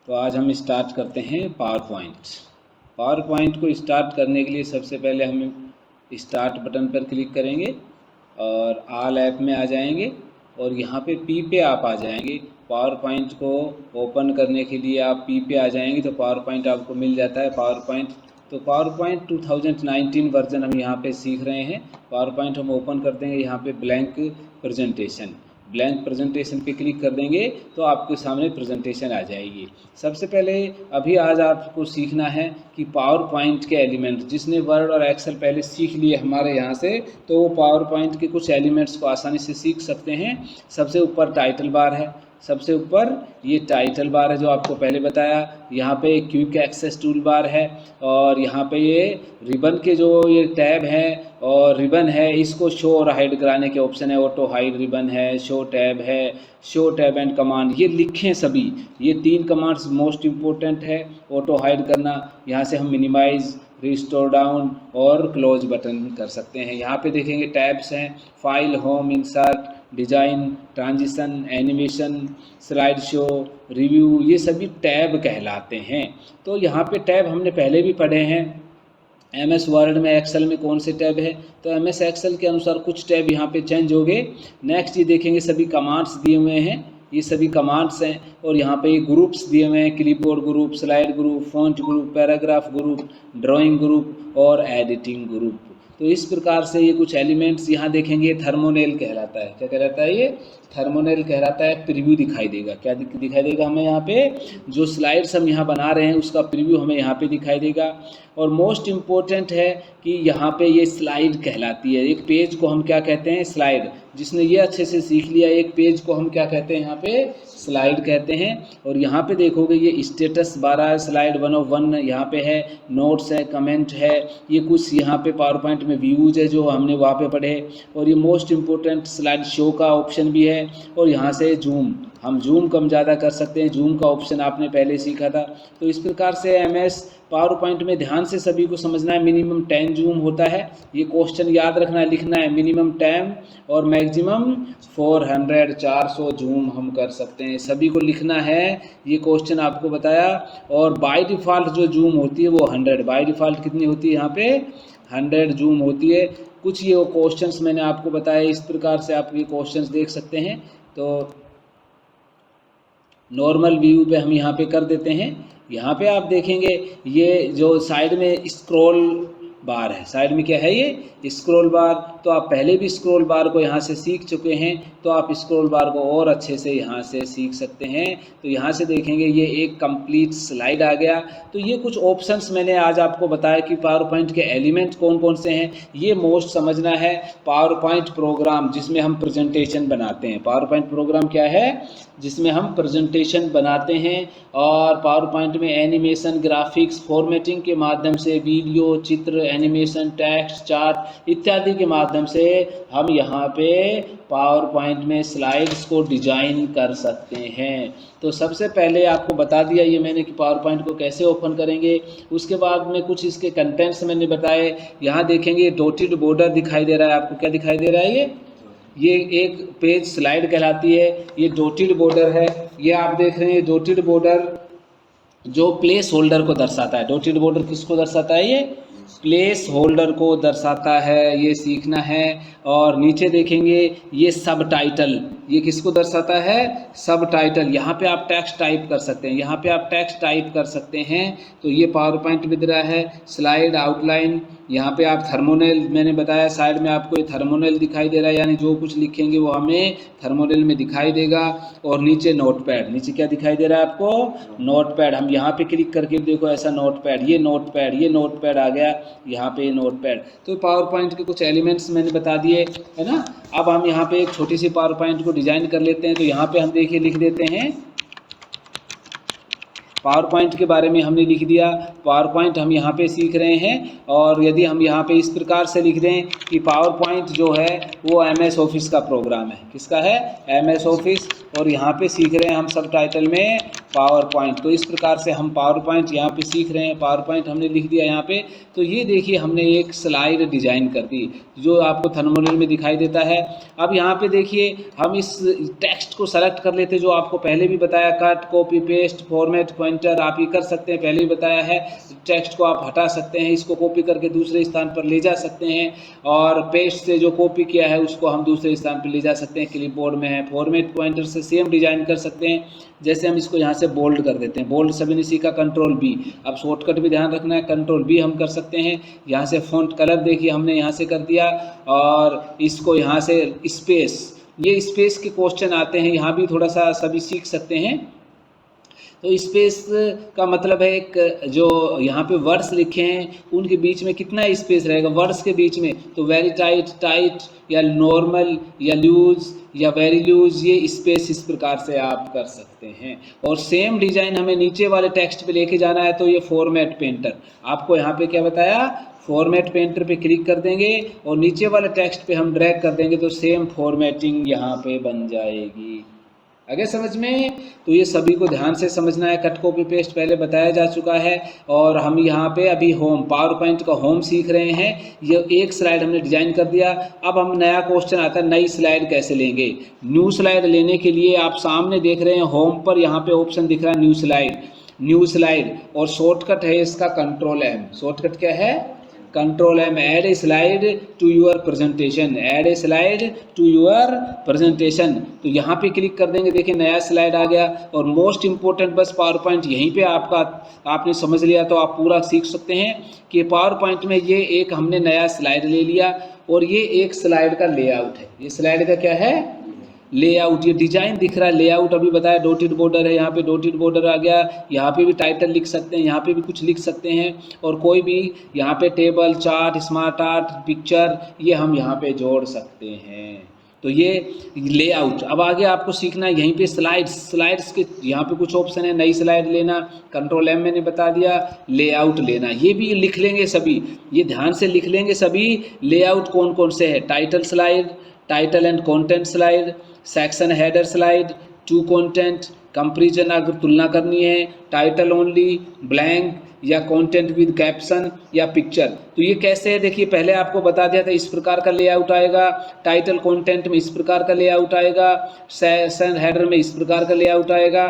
तो आज हम स्टार्ट करते हैं पावर पॉइंट। पावर पॉइंट को स्टार्ट करने के लिए सबसे पहले हम स्टार्ट बटन पर क्लिक करेंगे और ऑल ऐप में आ जाएंगे और यहाँ पे पी पे आप आ जाएंगे। पावर पॉइंट को ओपन करने के लिए आप पी पे आ जाएंगे तो पावर पॉइंट आपको मिल जाता है। पावर पॉइंट तो पावर पॉइंट 2019 वर्जन हम यहाँ पे सीख रहे हैं। पावर पॉइंट हम ओपन कर देंगे, यहाँ पे ब्लैंक प्रेजेंटेशन पे क्लिक कर देंगे तो आपके सामने प्रेजेंटेशन आ जाएगी। सबसे पहले अभी आज आपको सीखना है कि पावर पॉइंट के एलिमेंट, जिसने वर्ड और एक्सेल पहले सीख लिए हमारे यहाँ से, तो वो पावर पॉइंट के कुछ एलिमेंट्स को आसानी से सीख सकते हैं। सबसे ऊपर टाइटल बार है, सबसे ऊपर ये टाइटल बार है जो आपको पहले बताया। यहाँ पे क्विक एक्सेस टूल बार है और यहाँ पे ये रिबन के जो ये टैब है और रिबन है, इसको शो और हाइड कराने के ऑप्शन है। ऑटो हाइड रिबन है, शो टैब है, शो टैब एंड कमांड, ये लिखें सभी। ये 3 कमांड्स मोस्ट इम्पोर्टेंट है। ऑटो हाइड करना, यहाँ से हम मिनिमाइज, रिस्टोर डाउन और क्लोज बटन कर सकते हैं। यहाँ पे देखेंगे टैब्स हैं, file, home, insert, design, transition, animation, slide show, review, ये सभी टैब कहलाते हैं। तो यहाँ पे टैब हमने पहले भी पढ़े हैं। MS वर्ड में, एक्सेल में कौन से टैब है, तो MS एक्सेल के अनुसार कुछ टैब यहाँ पे चेंज हो गए। नेक्स्ट ये देखेंगे सभी कमांड्स दिए हुए हैं, ये सभी कमांड्स हैं और यहाँ पे ये ग्रुप्स दिए हुए हैं, clipboard group, slide group, font group, paragraph group, drawing group और एडिटिंग ग्रुप। तो इस प्रकार से ये कुछ एलिमेंट्स यहाँ देखेंगे। थर्मोनेल कहलाता है, क्या कहलाता है ये? थर्मोनेल कहलाता है। प्रीव्यू दिखाई देगा, क्या दिखाई देगा हमें यहाँ पे? जो स्लाइड्स हम यहाँ बना रहे हैं उसका प्रीव्यू हमें यहाँ पे दिखाई देगा। और मोस्ट इम्पोर्टेंट है कि यहाँ पे ये स्लाइड कहलाती है। एक पेज को हम क्या कहते हैं? स्लाइड। जिसने ये अच्छे से सीख लिया, एक पेज को हम क्या कहते हैं? यहाँ पे स्लाइड कहते हैं। और यहाँ पे देखोगे ये स्टेटस 12 स्लाइड 101 यहाँ पे है, नोट्स है, कमेंट है, ये कुछ यहाँ पे पावर पॉइंट में व्यूज है जो हमने वहाँ पे पढ़े। और ये मोस्ट इम्पोर्टेंट स्लाइड शो का ऑप्शन भी है। और यहाँ से जूम, हम जूम कम ज़्यादा कर सकते हैं, जूम का ऑप्शन आपने पहले सीखा था। तो इस प्रकार से MS पावर पॉइंट में ध्यान से सभी को समझना है। मिनिमम 10 जूम होता है, ये क्वेश्चन याद रखना है, लिखना है। मिनिमम 10 और मैक्सिमम 400 जूम हम कर सकते हैं, सभी को लिखना है। ये क्वेश्चन आपको बताया। और बाय डिफ़ॉल्ट जो जूम होती है वो 100, बाय डिफ़ॉल्ट कितनी होती है यहाँ पे? 100 जूम होती है। कुछ ये क्वेश्चंस मैंने आपको बताया, इस प्रकार से आप ये क्वेश्चंस देख सकते हैं। तो नॉर्मल व्यू पे हम यहाँ पे कर देते हैं। यहाँ पे आप देखेंगे ये जो साइड में स्क्रॉल बार है, साइड में क्या है? ये स्क्रॉल बार। तो आप पहले भी स्क्रॉल बार को यहाँ से सीख चुके हैं, तो आप स्क्रॉल बार को और अच्छे से यहाँ से सीख सकते हैं। तो यहाँ से देखेंगे ये एक कंप्लीट स्लाइड आ गया। तो ये कुछ ऑप्शंस मैंने आज आपको बताया कि पावर पॉइंट के एलिमेंट कौन कौन से हैं। ये मोस्ट समझना है। पावर पॉइंट प्रोग्राम जिसमें हम प्रेजेंटेशन बनाते हैं, पावर पॉइंट प्रोग्राम क्या है? जिसमें हम प्रेजेंटेशन बनाते हैं। और पावर पॉइंट में एनिमेशन, ग्राफिक्स, फॉर्मेटिंग के माध्यम से वीडियो, चित्र, एनिमेशन, टेक्स्ट, चार्ट इत्यादि के माध्यम से हम यहाँ पे पावर पॉइंट में स्लाइड्स को डिजाइन कर सकते हैं। तो सबसे पहले आपको बता दिया ये मैंने कि पावर पॉइंट को कैसे ओपन करेंगे। उसके बाद में कुछ इसके कंटेंट्स मैंने बताए। यहाँ देखेंगे डॉटेड बॉर्डर दिखाई दे रहा है आपको, क्या दिखाई दे रहा है? ये एक पेज स्लाइड कहलाती है। ये डॉटेड बॉर्डर है, ये आप देख रहे हैं डॉटेड बॉर्डर जो प्लेस होल्डर को दर्शाता है। डॉटेड बॉर्डर किसको दर्शाता है? ये प्लेस होल्डर को दर्शाता है, ये सीखना है। और नीचे देखेंगे ये सब टाइटल, ये किसको दर्शाता है? सब टाइटल। यहाँ पे आप टेक्स्ट टाइप कर सकते हैं, यहाँ पे आप टेक्स्ट टाइप कर सकते हैं। तो ये पावर पॉइंट में दे रहा है। स्लाइड आउटलाइन, यहाँ पे आप थर्मोनेल, मैंने बताया साइड में आपको ये थर्मोनेल दिखाई दे रहा है, यानी जो कुछ लिखेंगे वो हमें थर्मोनेल में दिखाई देगा। और नीचे नोटपैड, नीचे क्या दिखाई दे रहा है आपको? नोटपैड। हम यहाँ पे क्लिक करके देखो ऐसा नोटपैड, ये नोटपैड आ गया यहाँ पे, नोटपैड। तो पावर पॉइंट के कुछ एलिमेंट्स मैंने बता दिए, है ना। अब हम यहाँ पे एक छोटी सी पावर पॉइंट को डिजाइन कर लेते हैं। तो यहाँ पे हम देखिए लिख देते हैं, पावर पॉइंट के बारे में हमने लिख दिया। पावर पॉइंट हम यहाँ पे सीख रहे हैं। और यदि हम यहाँ पे इस प्रकार से लिख दें कि पावर पॉइंट जो है वो MS ऑफिस का प्रोग्राम है। किसका है? MS office. और यहाँ पे सीख रहे हैं हम सब टाइटल में पावर पॉइंट। तो इस प्रकार से हम पावर पॉइंट यहाँ पे सीख रहे हैं। पावर पॉइंट हमने लिख दिया यहाँ पे। तो ये देखिए हमने एक स्लाइड डिजाइन कर दी जो आपको थंबनेल में दिखाई देता है। अब यहाँ पे देखिए हम इस टेक्स्ट को सेलेक्ट कर लेते जो आपको पहले भी बताया, cut, copy, paste, format, pointer आप ये कर सकते हैं, पहले ही बताया है। टेक्स्ट को आप हटा सकते हैं, इसको कॉपी करके दूसरे स्थान पर ले जा सकते हैं, और पेस्ट से जो कॉपी किया है उसको हम दूसरे स्थान पर ले जा सकते हैं, क्लिपबोर्ड में है। फॉर्मेट पॉइंटर से सेम डिजाइन कर सकते हैं। जैसे हम इसको यहाँ से बोल्ड कर देते हैं, बोल्ड सभी ने सीखा, कंट्रोल बी। अब शॉर्टकट भी ध्यान रखना है, कंट्रोल बी हम कर सकते हैं। यहाँ से फॉन्ट कलर देखिए हमने यहाँ से कर दिया, और इसको यहाँ से स्पेस, ये स्पेस के क्वेश्चन आते हैं, यहाँ भी थोड़ा सा सभी सीख सकते हैं। तो स्पेस का मतलब है एक जो यहाँ पे वर्ड्स लिखे हैं उनके बीच में कितना स्पेस रहेगा वर्ड्स के बीच में। तो वेरी टाइट, टाइट, या नॉर्मल, या लूज, या वेरी लूज, ये स्पेस इस प्रकार से आप कर सकते हैं। और सेम डिजाइन हमें नीचे वाले टेक्स्ट पे लेके जाना है, तो ये फॉर्मेट पेंटर आपको यहाँ पे क्या बताया, फॉर्मेट पेंटर पे क्लिक कर देंगे और नीचे वाले टेक्स्ट पे हम ड्रैग कर देंगे तो सेम फॉर्मेटिंग यहाँ पे बन जाएगी। आगे समझ में? तो ये सभी को ध्यान से समझना है। कट, कॉपी, पेस्ट पहले बताया जा चुका है। और हम यहाँ पे अभी होम, पावर पॉइंट का होम सीख रहे हैं। ये एक स्लाइड हमने डिजाइन कर दिया। अब हम नया क्वेश्चन आता है, नई स्लाइड कैसे लेंगे। न्यू स्लाइड लेने के लिए आप सामने देख रहे हैं होम पर यहाँ पे ऑप्शन दिख रहा है न्यू स्लाइड, न्यू स्लाइड, और शॉर्टकट है इसका कंट्रोल एम। शॉर्टकट क्या है? Control M. Add a slide to your presentation, add a slide to your presentation. तो यहाँ पे क्लिक कर देंगे, देखिए नया स्लाइड आ गया। और मोस्ट इंपॉर्टेंट बस पावर पॉइंट यहीं पे आपका आपने समझ लिया तो आप पूरा सीख सकते हैं कि पावर पॉइंट में ये एक हमने नया स्लाइड ले लिया, और ये एक स्लाइड का लेआउट है। ये स्लाइड का क्या है? लेआउट। ये डिजाइन दिख रहा है, लेआउट अभी बताया, डॉटेड बॉर्डर है, यहाँ पे डॉटेड बॉर्डर आ गया। यहाँ पे भी टाइटल लिख सकते हैं, यहाँ पे भी कुछ लिख सकते हैं, और कोई भी यहाँ पे table, chart, smart art, picture, ये हम यहाँ पे जोड़ सकते हैं। तो ये लेआउट। अब आगे आपको सीखना है यहीं पे स्लाइड्स, स्लाइड्स के यहाँ पे कुछ ऑप्शन है, नई स्लाइड लेना, कंट्रोल एम मैंने बता दिया, लेआउट लेना, ये भी लिख लेंगे सभी, ये ध्यान से लिख लेंगे सभी। लेआउट कौन कौन से है? Title slide, title and content slide, section header slide, two content, comparison अगर तुलना करनी है, टाइटल ओनली, ब्लैंक, या कंटेंट विद कैप्शन, या पिक्चर। तो ये कैसे है देखिए, पहले आपको बता दिया था इस प्रकार का लेआउट आएगा, टाइटल कंटेंट में इस प्रकार का लेआउट आएगा, सेक्शन हेडर में इस प्रकार का लेआउट आएगा,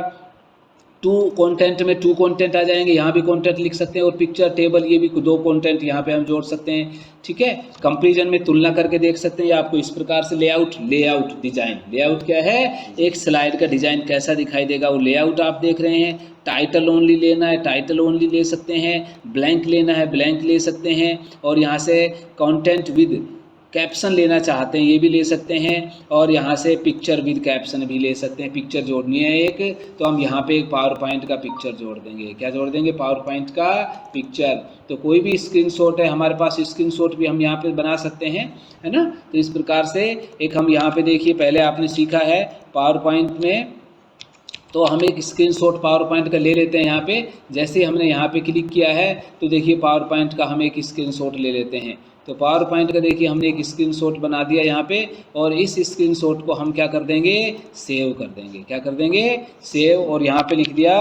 टू कंटेंट में टू कंटेंट आ जाएंगे, यहाँ भी कंटेंट लिख सकते हैं, और पिक्चर, टेबल, ये भी दो कंटेंट यहाँ पे हम जोड़ सकते हैं। ठीक है, कंपैरिजन में तुलना करके देख सकते हैं। आपको इस प्रकार से लेआउट, लेआउट डिजाइन, लेआउट क्या है? एक स्लाइड का डिजाइन कैसा दिखाई देगा वो लेआउट आप देख रहे हैं। टाइटल ओनली लेना है, टाइटल ओनली ले सकते हैं, ब्लैंक लेना है, ब्लैंक ले सकते हैं, और यहाँ से कंटेंट विद कैप्शन लेना चाहते हैं ये भी ले सकते हैं, और यहाँ से पिक्चर विद कैप्शन भी ले सकते हैं। पिक्चर जोड़नी है एक, तो हम यहाँ पे एक पावर पॉइंट का पिक्चर जोड़ देंगे। क्या जोड़ देंगे? पावर पॉइंट का पिक्चर। तो कोई भी स्क्रीनशॉट है हमारे पास, स्क्रीनशॉट भी हम यहाँ पे बना सकते हैं, है ना। तो इस प्रकार से एक हम यहाँ पे देखिए, पहले आपने सीखा है पावर पॉइंट में, तो हम एक स्क्रीनशॉट पावर पॉइंट का ले लेते हैं। यहाँ पे जैसे हमने यहाँ पे क्लिक किया है तो देखिए पावर पॉइंट का हम एक स्क्रीनशॉट ले लेते हैं। तो पावर पॉइंट का देखिए हमने एक स्क्रीनशॉट बना दिया यहाँ पे, और इस स्क्रीनशॉट को हम क्या कर देंगे? सेव कर देंगे। क्या कर देंगे? सेव। और यहाँ पे लिख दिया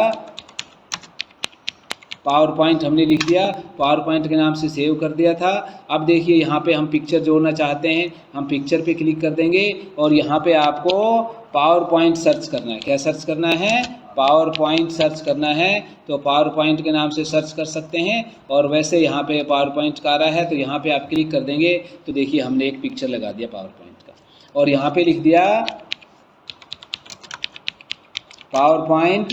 पावर पॉइंट, हमने लिख दिया पावर पॉइंट के नाम से सेव कर दिया था। अब देखिए यहाँ पे हम पिक्चर जोड़ना चाहते हैं, हम पिक्चर पे क्लिक कर देंगे, और यहाँ पे आपको पावर पॉइंट सर्च करना है। क्या सर्च करना है? पावर पॉइंट सर्च करना है। तो पावर पॉइंट के नाम से सर्च कर सकते हैं, और वैसे यहाँ पे पावर पॉइंट का आ रहा है तो यहाँ पे आप क्लिक कर देंगे तो देखिए हमने एक पिक्चर लगा दिया पावर पॉइंट का, और यहाँ पे लिख दिया पावर पॉइंट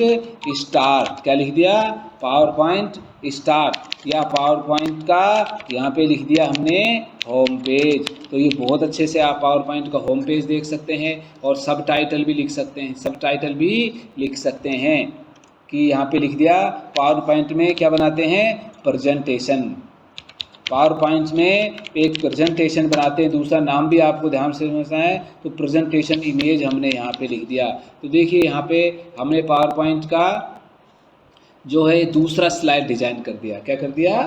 स्टार्ट। क्या लिख दिया? पावर पॉइंट स्टार्ट, या पावर पॉइंट का यहाँ पे लिख दिया हमने होम पेज। तो ये बहुत अच्छे से आप पावर पॉइंट का होम पेज देख सकते हैं, और सब टाइटल भी लिख सकते हैं, सब टाइटल भी लिख सकते हैं कि यहाँ पे लिख दिया पावर पॉइंट में क्या बनाते हैं? प्रेजेंटेशन। पावर पॉइंट में एक प्रेजेंटेशन बनाते हैं, दूसरा नाम भी आपको ध्यान से समझना है। तो प्रेजेंटेशन इमेज हमने यहाँ पे लिख दिया। तो देखिए यहाँ पे हमने पावर पॉइंट का जो है दूसरा स्लाइड डिजाइन कर दिया। क्या कर दिया?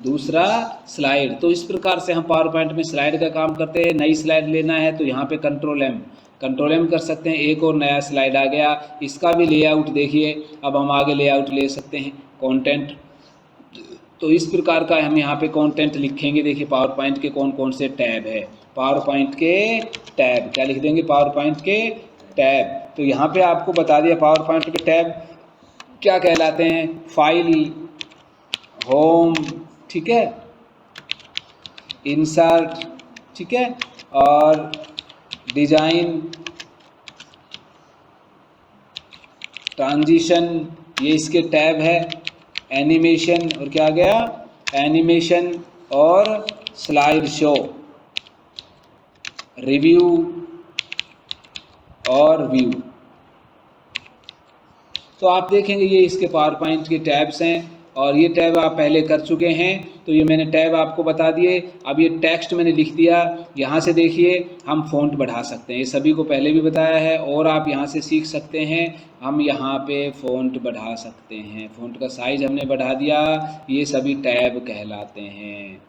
दूसरा स्लाइड। तो इस प्रकार से हम पावर पॉइंट में स्लाइड का काम करते हैं। नई स्लाइड लेना है तो यहाँ पे कंट्रोल एम, कंट्रोल एम कर सकते हैं। एक और नया स्लाइड आ गया, इसका भी लेआउट देखिए। अब हम आगे लेआउट ले सकते हैं, कंटेंट। तो इस प्रकार का हम यहाँ पे कंटेंट लिखेंगे। देखिए पावर पॉइंट के कौन कौन से टैब है, पावर पॉइंट के टैब, क्या लिख देंगे, पावर पॉइंट के टैब। तो यहाँ पे आपको बता दिया पावर पॉइंट के टैब क्या कहलाते हैं, फाइल, होम, ठीक है, इंसर्ट, ठीक है, और डिजाइन, ट्रांजिशन, ये इसके टैब है। एनिमेशन, और क्या आ गया, एनिमेशन और स्लाइड शो, रिव्यू और व्यू। तो आप देखेंगे ये इसके पावर पॉइंट के टैब्स हैं, और ये टैब आप पहले कर चुके हैं। तो ये मैंने टैब आपको बता दिए। अब ये टेक्स्ट मैंने लिख दिया। यहाँ से देखिए हम फ़ॉन्ट बढ़ा सकते हैं, ये सभी को पहले भी बताया है, और आप यहाँ से सीख सकते हैं। हम यहाँ पे फ़ॉन्ट बढ़ा सकते हैं, फ़ॉन्ट का साइज़ हमने बढ़ा दिया। ये सभी टैब कहलाते हैं।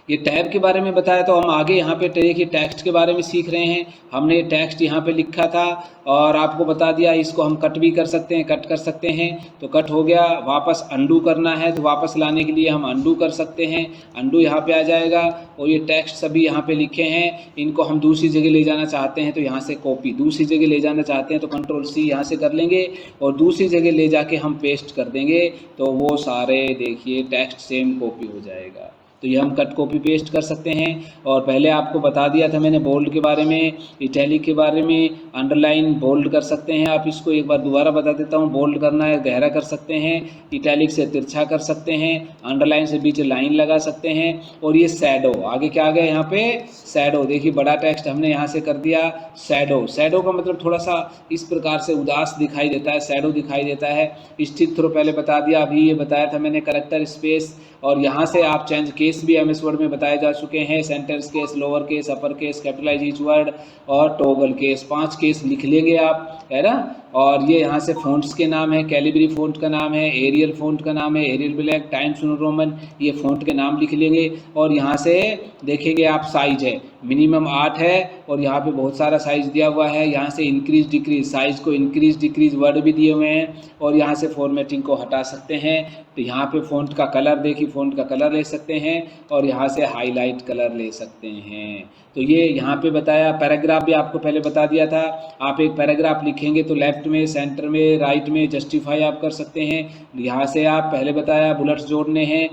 ये टैब के बारे में बताया। तो हम आगे यहाँ पे देखिए टेक्स्ट के बारे में सीख रहे हैं। हमने टेक्स्ट यहाँ पे लिखा था और आपको बता दिया, इसको हम कट भी कर सकते हैं, कट कर सकते हैं। तो कट हो गया, वापस अंडू करना है तो वापस लाने के लिए हम अंडू कर सकते हैं, अंडू यहाँ पे आ जाएगा। और ये टेक्स्ट सभी यहाँ पे लिखे हैं, इनको हम दूसरी जगह ले जाना चाहते हैं तो यहाँ से कॉपी, दूसरी जगह ले जाना चाहते हैं तो कंट्रोल सी यहाँ से कर लेंगे और दूसरी जगह ले जाके हम पेस्ट कर देंगे। तो वो सारे देखिए टेक्स्ट सेम कॉपी हो जाएगा। तो ये हम कट कॉपी पेस्ट कर सकते हैं। और पहले आपको बता दिया था मैंने बोल्ड के बारे में, इटैलिक के बारे में, अंडरलाइन बोल्ड कर सकते हैं आप। इसको एक बार दोबारा बता देता हूँ। बोल्ड करना है गहरा कर सकते हैं, इटैलिक से तिरछा कर सकते हैं, अंडरलाइन से बीच लाइन लगा सकते हैं। और ये शैडो, आगे क्या आ गया यहाँ पे, शैडो। देखिए बड़ा टेक्स्ट हमने यहाँ से कर दिया शैडो। शैडो का मतलब थोड़ा सा इस प्रकार से उदास दिखाई देता है, शैडो दिखाई देता है। स्टिक थ्रो पहले बता दिया, अभी ये बताया था मैंने करेक्टर स्पेस। और यहाँ से आप चेंज केस भी एमएस वर्ड में बताए जा चुके हैं, sentence case, lower case, upper case, capitalise each word और टॉगल केस। 5 केस लिख लेंगे आप, है ना। और ये यहाँ से फ़ॉन्ट्स के नाम है, कैलिब्री फ़ॉन्ट का नाम है, एरियल फ़ॉन्ट का नाम है, Arial Black, Times New Roman, ये फ़ॉन्ट के नाम लिख लेंगे। और यहाँ से देखेंगे आप साइज है, मिनिमम 8 है और यहाँ पे बहुत सारा साइज़ दिया हुआ है। यहाँ से इंक्रीज डिक्रीज, साइज़ को इंक्रीज डिक्रीज वर्ड भी दिए हुए हैं। और यहाँ से फॉर्मेटिंग को हटा सकते हैं। तो यहाँ पे फ़ॉन्ट का कलर देखिए, फ़ॉन्ट का कलर ले सकते हैं और यहाँ से हाईलाइट कलर ले सकते हैं। तो ये यहाँ पे बताया। पैराग्राफ भी आपको पहले बता दिया था। आप एक पैराग्राफ लिखेंगे तो लेफ्ट में, सेंटर में, राइट में जस्टिफाई आप कर सकते हैं। यहाँ से आप पहले बताया बुलेट्स जोड़ने हैं,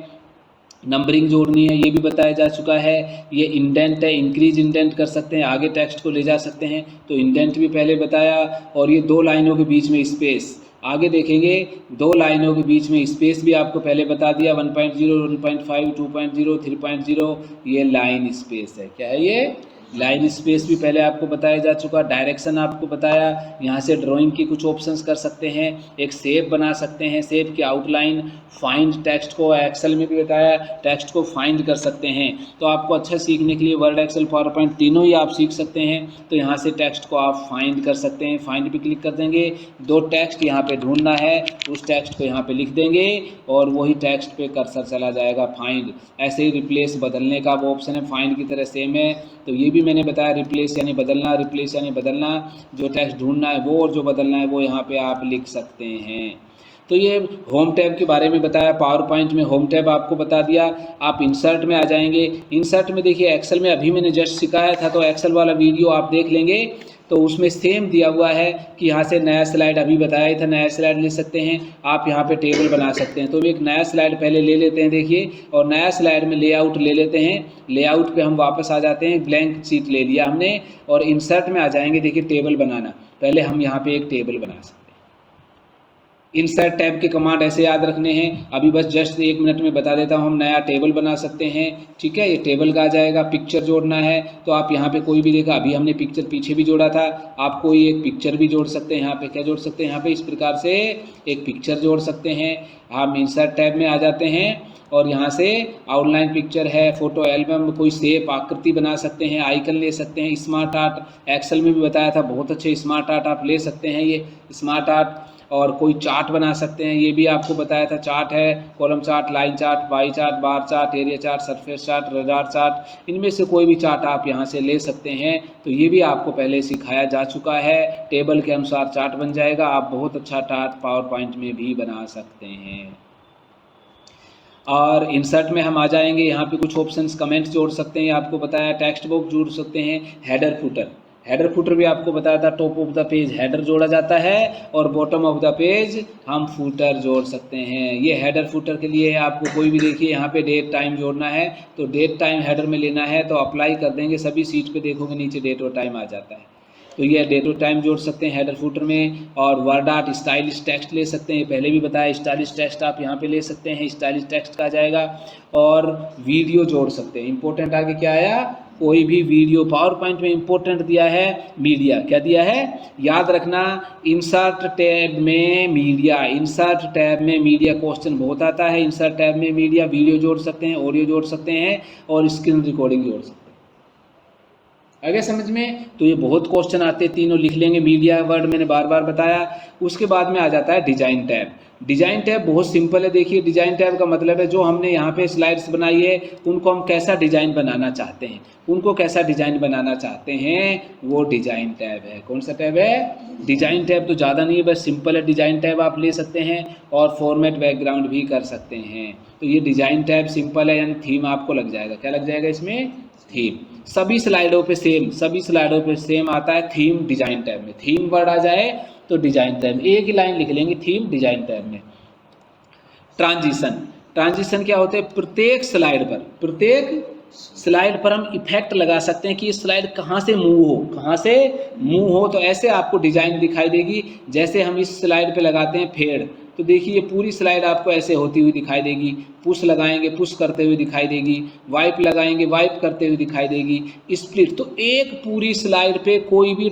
नंबरिंग जोड़नी है, ये भी बताया जा चुका है। ये इंडेंट है, इंक्रीज इंडेंट कर सकते हैं, आगे टेक्स्ट को ले जा सकते हैं, तो इंडेंट भी पहले बताया। और ये 2 लाइनों के बीच में स्पेस, आगे देखेंगे 2 लाइनों के बीच में स्पेस भी आपको पहले बता दिया। 1.0, 1.5, 2.0, 3.0 ये लाइन स्पेस है। क्या है ये, लाइन स्पेस भी पहले आपको बताया जा चुका। डायरेक्शन आपको बताया। यहाँ से ड्राइंग की कुछ ऑप्शंस कर सकते हैं, एक शेप बना सकते हैं, शेप की आउटलाइन, फाइंड टेक्स्ट को एक्सेल में भी बताया, टेक्स्ट को फाइंड कर सकते हैं। तो आपको अच्छा सीखने के लिए वर्ड, एक्सेल, पावर पॉइंट तीनों ही आप सीख सकते हैं। तो यहाँ से टेक्स्ट को आप फाइंड कर सकते हैं, फाइंड पे क्लिक कर देंगे। 2 टेक्स्ट यहाँ पे ढूंढना है, उस टेक्स्ट को यहाँ पे लिख देंगे और वही टेक्स्ट पे कर्सर चला जाएगा फाइंड। ऐसे ही रिप्लेस, बदलने का वो ऑप्शन है, फाइंड की तरह सेम है। तो ये भी मैंने बताया, रिप्लेस यानी बदलना, रिप्लेस यानी बदलना, जो टेक्स्ट ढूंढना है वो और जो बदलना है वो यहाँ पे आप लिख सकते हैं। तो ये होम टैब के बारे में बताया। पावर पॉइंट में होम टैब आपको बता दिया। आप इंसर्ट में आ जाएंगे। इंसर्ट में देखिए एक्सेल में अभी मैंने जस्ट सिखाया था, तो एक्सेल वाला वीडियो आप देख लेंगे तो उसमें सेम दिया हुआ है कि यहाँ से नया स्लाइड, अभी बताया ही था, नया स्लाइड ले सकते हैं आप, यहाँ पे टेबल बना सकते हैं। तो एक नया स्लाइड पहले ले लेते हैं देखिए, और नया स्लाइड में लेआउट ले लेते हैं। लेआउट पे हम वापस आ जाते हैं, ब्लैंक शीट ले लिया हमने और इंसर्ट में आ जाएंगे। देखिए टेबल बनाना, पहले हम यहाँ पे एक टेबल बना सकते हैं। इंसर्ट टैब के कमांड ऐसे याद रखने हैं, अभी बस जस्ट 1 मिनट में बता देता हूँ। हम नया टेबल बना सकते हैं, ठीक है, ये टेबल का आ जाएगा। पिक्चर जोड़ना है तो आप यहाँ पे कोई भी देखा, अभी हमने पिक्चर पीछे भी जोड़ा था, आप कोई एक पिक्चर भी जोड़ सकते हैं। यहाँ पे क्या जोड़ सकते हैं, यहाँ पे इस प्रकार से एक पिक्चर जोड़ सकते हैं। हम इंसर्ट टैब में आ जाते हैं और यहाँ से आउटलाइन पिक्चर है, फोटो एल्बम, कोई शेप आकृति बना सकते हैं, आइकन ले सकते हैं। स्मार्ट आर्ट एक्सेल में भी बताया था, बहुत अच्छे स्मार्ट आर्ट आप ले सकते हैं। ये स्मार्ट आर्ट और कोई चार्ट बना सकते हैं, ये भी आपको बताया था। चार्ट है, column chart, line chart, by chart, bar chart, area chart, surface chart, radar chart, इनमें से कोई भी चार्ट आप यहाँ से ले सकते हैं। तो ये भी आपको पहले सिखाया जा चुका है। टेबल के अनुसार चार्ट बन जाएगा। आप बहुत अच्छा चार्ट पावर पॉइंट में भी बना सकते हैं। और इंसर्ट में हम आ जाएंगे, यहाँ पे कुछ ऑप्शंस, कमेंट जोड़ सकते हैं, आपको बताया, टेक्स्ट बॉक्स जोड़ सकते हैं, हेडर फुटर, हेडर फुटर भी आपको बताया था। Top of the page header जोड़ा जाता है और बॉटम ऑफ द पेज हम फुटर जोड़ सकते हैं। ये हेडर फुटर के लिए है। आपको कोई भी देखिए यहाँ पे डेट टाइम जोड़ना है तो डेट टाइम हेडर में लेना है तो अप्लाई कर देंगे, सभी सीट पे देखोगे नीचे डेट और टाइम आ जाता है। तो ये डेट और टाइम जोड़ सकते हैं हेडर फुटर में। और वर्ड आर्ट, स्टाइलिश टेक्स्ट ले सकते हैं, पहले भी बताया, स्टाइलिश टेक्स्ट आप यहाँ पे ले सकते हैं, स्टाइलिश टेक्स्ट का जाएगा। और वीडियो जोड़ सकते हैं। इंपॉर्टेंट आगे क्या आया, कोई भी वीडियो, पावर पॉइंट में इंपॉर्टेंट दिया है मीडिया, क्या दिया है याद रखना, इंसर्ट टैब में मीडिया, इंसर्ट टैब में मीडिया क्वेश्चन बहुत आता है। इंसर्ट टैब में मीडिया, वीडियो जोड़ सकते हैं, ऑडियो जोड़ सकते हैं और स्क्रीन रिकॉर्डिंग जोड़ सकते हैं। आगे समझ में, तो ये बहुत क्वेश्चन आते हैं, तीनों लिख लेंगे। मीडिया वर्ड मैंने बार बार बताया। उसके बाद में आ जाता है डिजाइन टैब। डिजाइन टैब बहुत सिंपल है। देखिए डिजाइन टैब का मतलब है जो हमने यहाँ पे स्लाइड्स बनाई है उनको हम कैसा डिजाइन बनाना चाहते हैं, उनको कैसा डिजाइन बनाना चाहते हैं, वो डिजाइन टैब है। कौन सा टैब है, डिजाइन टैब। तो ज़्यादा नहीं है, बस सिंपल है। डिजाइन टैब आप ले सकते हैं और फॉर्मेट बैकग्राउंड भी कर सकते हैं। तो ये डिजाइन टैब सिंपल है, यानी थीम आपको लग जाएगा। क्या लग जाएगा इसमें, थीम। सभी स्लाइडों पे सेम, सभी स्लाइडों पे सेम आता है थीम डिजाइन टैब में। थीम वर्ड आ जाए तो डिजाइन टैब में एक ही लाइन लिख लेंगे, थीम डिजाइन टैब में। ट्रांजिशन, ट्रांजिशन क्या होते हैं, प्रत्येक स्लाइड पर हम इफेक्ट लगा सकते हैं कि ये स्लाइड कहाँ से मूव हो, कहाँ से मूव हो। तो ऐसे आपको डिजाइन दिखाई देगी। जैसे हम इस स्लाइड पे लगाते हैं फेड, तो देखिए ये पूरी स्लाइड आपको ऐसे होती हुई दिखाई देगी। पुश लगाएंगे, पुश करते हुए दिखाई देगी। वाइप लगाएंगे, वाइप करते हुए दिखाई देगी। स्प्लिट, तो एक पूरी स्लाइड पे कोई भी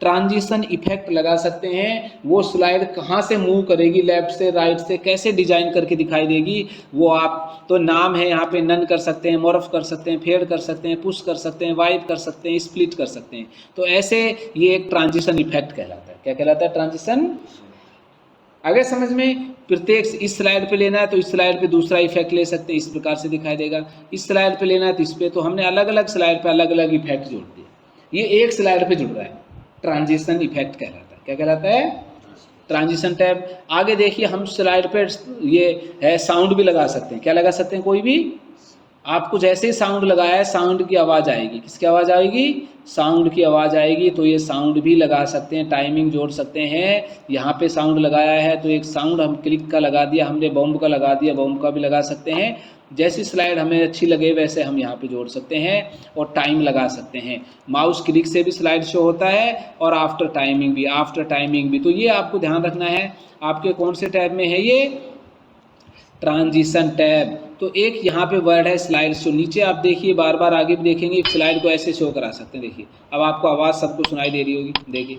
ट्रांजिशन इफेक्ट लगा सकते हैं। वो स्लाइड कहाँ से मूव करेगी, लेफ्ट से राइट से, कैसे डिजाइन करके दिखाई देगी वो आप, तो नाम है यहाँ पे, नन कर सकते हैं, मोरफ कर सकते हैं, फेड कर सकते हैं, पुश कर सकते हैं, वाइप कर सकते हैं, स्प्लिट कर सकते हैं। तो ऐसे ये एक ट्रांजिशन इफेक्ट कहलाता है। क्या कहलाता है, ट्रांजिशन। अगर समझ में, प्रत्येक इस स्लाइड पे लेना है तो इस स्लाइड पे दूसरा इफेक्ट ले सकते हैं, इस प्रकार से दिखाई देगा। इस स्लाइड पे लेना है तो इस पे, तो हमने अलग अलग स्लाइड पे अलग अलग इफेक्ट जोड़ दिए। ये एक स्लाइड पे जुड़ रहा है, ट्रांजिशन इफेक्ट कहलाता है। क्या कहलाता है, ट्रांजिशन टैब। आगे देखिए हम स्लाइड पे ये है साउंड भी लगा सकते हैं। क्या लगा सकते हैं, कोई भी आपको जैसे ही साउंड लगाया है साउंड की आवाज़ आएगी। किसकी आवाज़ आएगी, साउंड की आवाज़ आएगी। तो ये साउंड भी लगा सकते हैं, टाइमिंग जोड़ सकते हैं। यहाँ पे साउंड लगाया है तो एक साउंड हम क्लिक का लगा दिया, हमने बॉम्ब का लगा दिया, बॉम्ब का भी लगा सकते हैं। जैसी स्लाइड हमें अच्छी लगे वैसे हम यहाँ पे जोड़ सकते हैं और टाइम लगा सकते हैं। माउस क्लिक से भी स्लाइड शो होता है और आफ्टर टाइमिंग भी। तो ये आपको ध्यान रखना है, आपके कौन से टैब में है ये, ट्रांजिशन टैब। तो एक यहाँ पे वर्ड है स्लाइड शो, नीचे आप देखिए, बार बार आगे भी देखेंगे, स्लाइड को ऐसे शो करा सकते हैं। देखिए अब आपको आवाज़ सबको सुनाई दे रही होगी, देखिए।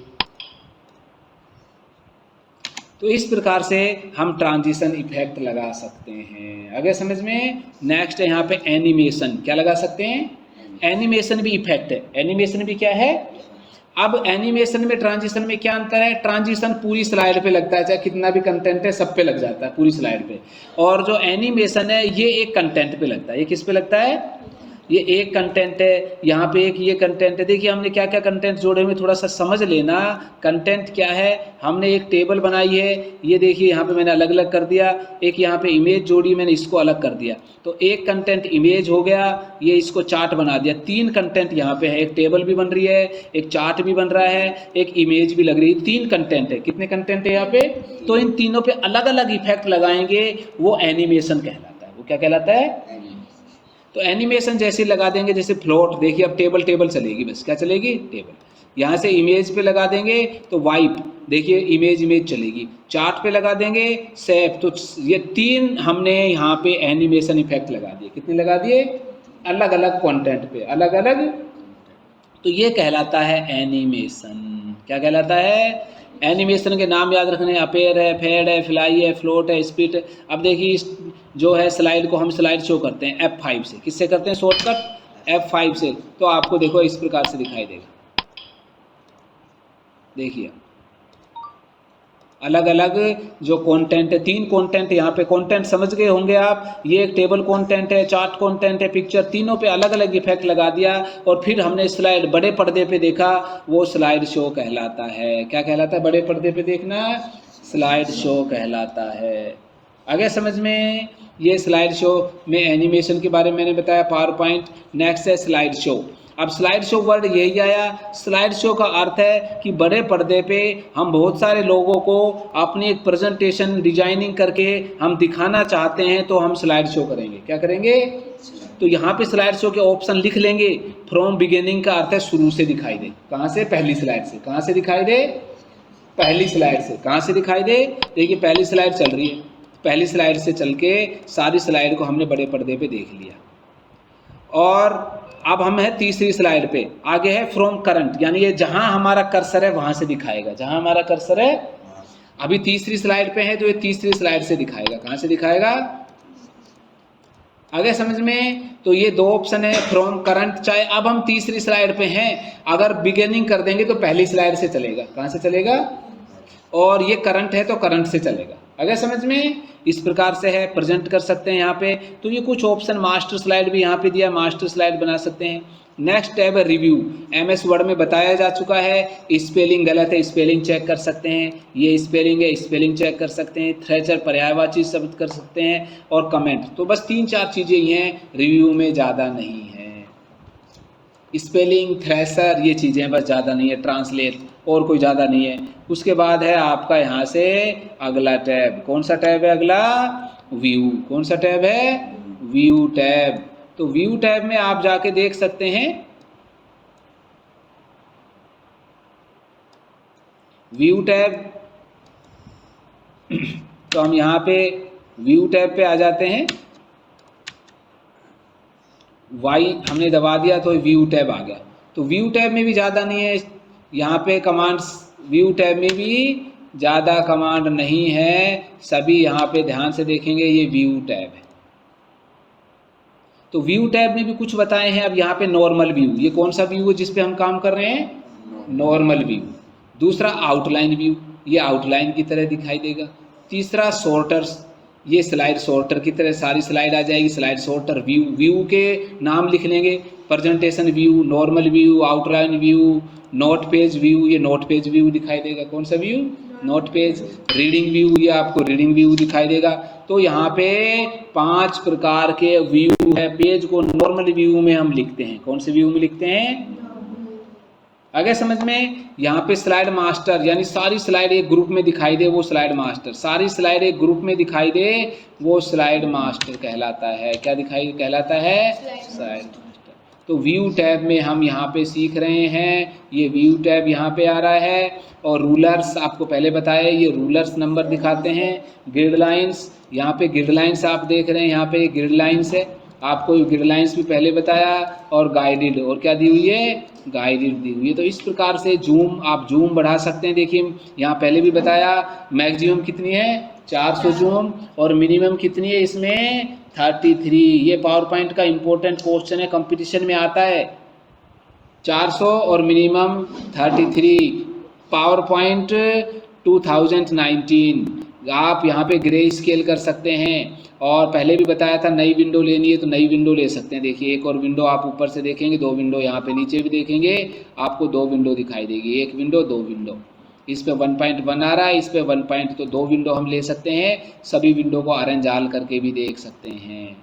तो इस प्रकार से हम ट्रांजिशन इफेक्ट लगा सकते हैं। आगे समझ में। नेक्स्ट है यहाँ पे एनिमेशन। क्या लगा सकते हैं, एनिमेशन भी इफेक्ट है। एनिमेशन भी क्या है, अब एनिमेशन में ट्रांजिशन में क्या अंतर है, ट्रांजिशन पूरी स्लाइड पे लगता है, चाहे कितना भी कंटेंट है सब पे लग जाता है, पूरी स्लाइड पे। और जो एनिमेशन है ये एक कंटेंट पे लगता है। ये किस पे लगता है, ये एक कंटेंट है, यहाँ पे एक ये कंटेंट है। देखिए हमने क्या क्या कंटेंट जोड़े हुए, थोड़ा सा समझ लेना। कंटेंट क्या है, हमने एक टेबल बनाई है, ये देखिए यहाँ पे मैंने अलग अलग कर दिया। एक यहाँ पे इमेज जोड़ी, मैंने इसको अलग कर दिया। तो एक कंटेंट इमेज हो गया, ये इसको चार्ट बना दिया। तीन कंटेंट यहाँ पे है, एक टेबल भी बन रही है, एक चार्ट भी बन रहा है, एक इमेज भी लग रही है। तीन कंटेंट है। कितने कंटेंट है यहाँ पे, तो इन तीनों पे अलग अलग इफेक्ट लगाएंगे, वो एनिमेशन कहलाता है। वो क्या कहलाता है, तो एनिमेशन जैसे लगा देंगे, जैसे फ्लोट, देखिए अब टेबल चलेगी, बस क्या चलेगी, टेबल। यहाँ से इमेज पे लगा देंगे तो वाइप, देखिए इमेज चलेगी। चार्ट पे लगा देंगे शेप। तो ये तीन हमने यहाँ पे एनिमेशन इफेक्ट लगा दिए। कितने लगा दिए, अलग अलग कंटेंट पे अलग अलग। तो ये कहलाता है एनिमेशन। क्या कहलाता है, एनिमेशन के नाम याद रखने, अपेयर है, फेड है, फ्लाई है, फ्लोट है, स्प्लिट। अब देखिए जो है स्लाइड को हम स्लाइड शो करते हैं F5 से। किससे करते हैं, शॉर्टकट F5 से। तो आपको देखो इस प्रकार से दिखाई देगा, देखिए अलग अलग जो कंटेंट है, 3 कंटेंट यहाँ पे कंटेंट समझ गए होंगे आप। ये एक टेबल कंटेंट है, चार्ट कंटेंट है, पिक्चर, तीनों पे अलग अलग इफेक्ट लगा दिया और फिर हमने स्लाइड बड़े पर्दे पे देखा, वो स्लाइड शो कहलाता है। क्या कहलाता है? बड़े पर्दे पे देखना स्लाइड शो कहलाता है। आगे समझ में? ये स्लाइड शो में एनिमेशन के बारे में मैंने बताया, पावर पॉइंट। नेक्स्ट है स्लाइड शो। अब स्लाइड शो वर्ड यही आया। स्लाइड शो का अर्थ है कि बड़े पर्दे पे हम बहुत सारे लोगों को अपनी एक प्रेजेंटेशन डिजाइनिंग करके हम दिखाना चाहते हैं, तो हम स्लाइड शो करेंगे। क्या करेंगे? तो यहाँ पे स्लाइड शो के ऑप्शन लिख लेंगे। फ्रॉम बिगिनिंग का अर्थ है शुरू से दिखाई दे। कहाँ से? पहली स्लाइड से। कहाँ से दिखाई दे? पहली स्लाइड से। कहाँ से दिखाई दे? देखिए पहली स्लाइड चल रही है, पहली स्लाइड से चल के सारी स्लाइड को हमने बड़े पर्दे पे देख लिया। और अब हम है तीसरी स्लाइड पे। आगे है फ्रॉम करंट, यानी ये जहां हमारा कर्सर है वहां से दिखाएगा। जहां हमारा कर्सर है, अभी तीसरी स्लाइड पे है तो ये तीसरी स्लाइड से दिखाएगा। कहां से दिखाएगा? आगे समझ में? तो ये 2 ऑप्शन है, फ्रॉम करंट। चाहे अब हम तीसरी स्लाइड पे हैं, अगर बिगिनिंग कर देंगे तो पहली स्लाइड से चलेगा। कहां से चलेगा? और ये करंट है तो करंट से चलेगा। अगर समझ में? इस प्रकार से है, प्रेजेंट कर सकते हैं यहाँ पे। तो ये कुछ ऑप्शन, मास्टर स्लाइड भी यहाँ पे दिया, मास्टर स्लाइड बना सकते हैं। नेक्स्ट टैब है रिव्यू। MS वर्ड में बताया जा चुका है, स्पेलिंग गलत है, स्पेलिंग चेक कर सकते हैं। ये स्पेलिंग है, स्पेलिंग चेक कर सकते हैं। थ्रेचर पर्यायवाची शब्द कर सकते हैं। और कमेंट। तो बस 3-4 चीज़ें ही हैं, रिव्यू में ज़्यादा नहीं है। स्पेलिंग, थ्रेशर, ये चीज़ें बस, ज़्यादा नहीं है। ट्रांसलेट, और कोई ज़्यादा नहीं है। उसके बाद है आपका यहाँ से अगला टैब। कौन सा टैब है अगला? व्यू। कौन सा टैब है? View tab. तो व्यू टैब में आप जाके देख सकते हैं, व्यू टैब। तो हम यहाँ पे व्यू टैब पे आ जाते हैं। वाई हमने दबा दिया तो व्यू टैब आ गया। तो व्यू टैब में भी ज़्यादा नहीं है यहाँ पे कमांड्स। व्यू टैब में भी ज़्यादा कमांड नहीं है, सभी यहाँ पे ध्यान से देखेंगे, ये व्यू टैब है। तो व्यू टैब में भी कुछ बताए हैं। अब यहाँ पे नॉर्मल व्यू, ये कौन सा व्यू है जिस पे हम काम कर रहे हैं? Normal view. दूसरा आउटलाइन व्यू, ये आउटलाइन की तरह दिखाई देगा। तीसरा सॉर्टर्स, ये स्लाइड सॉर्टर की तरह सारी स्लाइड आ जाएगी। स्लाइड सॉर्टर व्यू, व्यू के नाम लिख लेंगे, presentation view, normal view, outline view, note page view, ये नोट पेज व्यू दिखाई देगा। कौन सा view? Note page. Reading view, ये आपको रीडिंग व्यू दिखाई देगा। तो यहाँ पे 5 प्रकार के व्यू है। पेज को नॉर्मल व्यू में हम लिखते हैं। कौन से व्यू में लिखते हैं? आगे समझ में? यहाँ पे स्लाइड मास्टर, यानी सारी स्लाइड एक ग्रुप में दिखाई दे, वो स्लाइड मास्टर। सारी स्लाइड एक ग्रुप में दिखाई दे, वो स्लाइड मास्टर कहलाता है। क्या दिखाई कहलाता है? Slide master. तो व्यू टैब में हम यहाँ पे सीख रहे हैं, ये व्यू टैब यहाँ पे आ रहा है। और रूलर्स आपको पहले बताया, ये रूलर्स नंबर दिखाते हैं। ग्रिड लाइन्स, यहाँ पे ग्रिड लाइन्स आप देख रहे हैं, यहाँ पे ग्रिड लाइन्स है, आपको ग्रिड लाइन्स भी पहले बताया। और गाइडेड, और क्या दी हुई है? गाइडेड दी हुई है। तो इस प्रकार से जूम, आप जूम बढ़ा सकते हैं। देखिए यहाँ पहले भी बताया, मैक्सिमम कितनी है? 400 जूम, और मिनिमम कितनी है इसमें? 33। ये पावर पॉइंट का इंपॉर्टेंट क्वेश्चन है, कंपटीशन में आता है। 400 और मिनिमम 33। Power point 2019। आप यहाँ पे ग्रे स्केल कर सकते हैं। और पहले भी बताया था, नई विंडो लेनी है तो नई विंडो ले सकते हैं। देखिए एक और विंडो आप ऊपर से देखेंगे, 2 विंडो यहाँ पे नीचे भी देखेंगे, आपको 2 विंडो दिखाई देगी। 1 विंडो, 2 विंडो। इस पे 1.1 आ रहा है, इस पे 1 पॉइंट, तो 2 विंडो हम ले सकते हैं। सभी विंडो को अरेंज आल करके भी देख सकते हैं।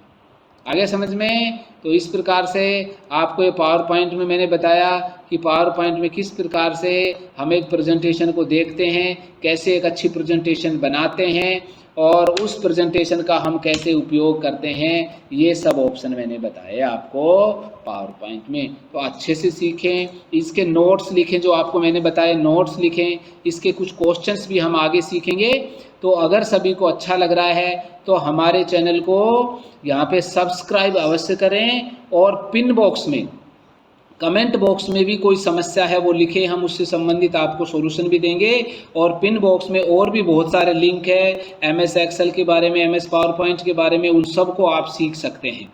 आगे समझ में? तो इस प्रकार से आपको ये पावर पॉइंट में मैंने बताया कि पावर पॉइंट में किस प्रकार से हम एक प्रेजेंटेशन को देखते हैं, कैसे एक अच्छी प्रेजेंटेशन बनाते हैं, और उस प्रेजेंटेशन का हम कैसे उपयोग करते हैं, ये सब ऑप्शन मैंने बताए आपको पावर पॉइंट में। तो अच्छे से सीखें, इसके नोट्स लिखें, जो आपको मैंने बताए नोट्स लिखें। इसके कुछ क्वेश्चंस भी हम आगे सीखेंगे। तो अगर सभी को अच्छा लग रहा है तो हमारे चैनल को यहाँ पे सब्सक्राइब अवश्य करें, और पिन बॉक्स में, कमेंट बॉक्स में भी कोई समस्या है वो लिखें, हम उससे संबंधित आपको सॉल्यूशन भी देंगे। और पिन बॉक्स में और भी बहुत सारे लिंक है, MS एक्सेल के बारे में, MS पावर पॉइंट के बारे में, उन सब को आप सीख सकते हैं।